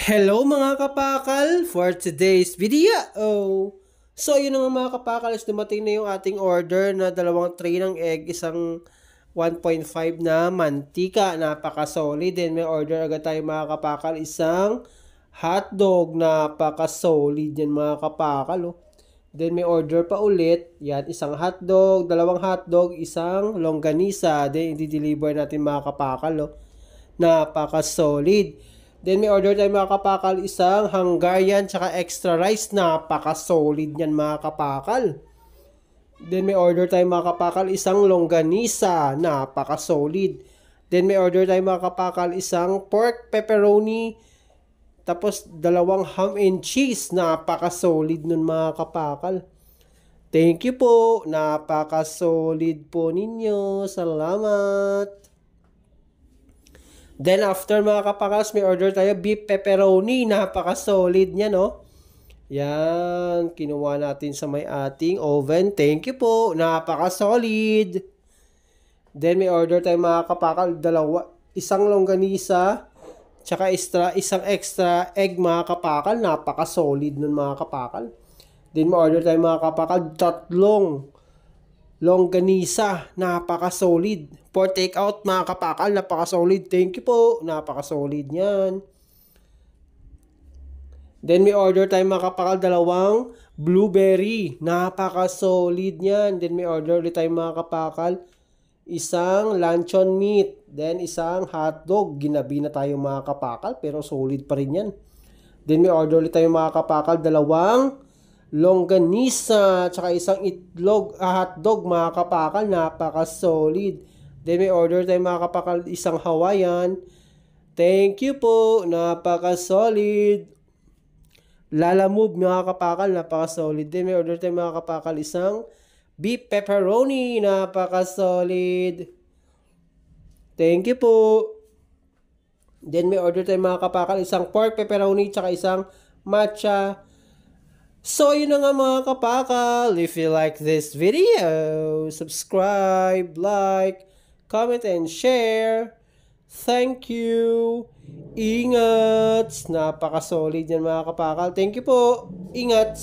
Hello mga kapakal for today's video. So yun nga mga kapakal, is dumating na yung ating order na 2 tray ng egg, isang 1.5 na mantika, napaka-solid. Then may order agad tayo mga kapakal, isang hotdog, napaka-solid yan mga kapakal. Then may order pa ulit, yan, isang hotdog, 2 hotdog, isang longganisa. Then i-deliver natin mga kapakal, napaka-solid. Then may order tayo mga kapakal, isang Hungarian tsaka extra rice, napaka-solid yan mga kapakal. Then may order tayo mga kapakal, isang longganisa, napaka-solid. Then may order tayo mga kapakal, isang pork pepperoni, tapos 2 ham and cheese, napaka-solid nun mga kapakal. Thank you po, napaka-solid po ninyo, salamat. Then after mga kapakals, may order tayo beef pepperoni, napaka-solid niya, no? Yan, kinuha natin sa may ating oven. Thank you po, napaka-solid. Then may order tayo mga kapakal, isang longganisa, tsaka isang extra egg mga kapakal, napaka-solid nun mga kapakal. Then may order tayo mga kapakal, 3 longganisa, napaka-solid. For take out mga kapakal, napaka-solid. Thank you po, napaka-solid yan. Then may order tayo mga kapakal, 2 blueberry, napaka-solid yan. Then may order ulit tayo mga kapakal, isang luncheon meat, then isang hotdog. Ginabi na tayo mga kapakal, pero solid pa rin yan. Then may order ulit tayo mga kapakal, 2 longganisa, tsaka isang hotdog mga kapakal, napaka-solid. Then may order tayo mga kapakal, isang Hawaiian. Thank you po, napaka-solid. Lalamove mga kapakal, napaka-solid. Then may order tayo mga kapakal, isang beef pepperoni, napaka-solid. Thank you po. Then may order tayo mga kapakal, isang pork pepperoni, tsaka isang matcha. So yun na nga mga kapakal, if you like this video, subscribe, like, comment, and share. Thank you. Ingat. Napaka-solid yan mga kapakal. Thank you po. Ingat.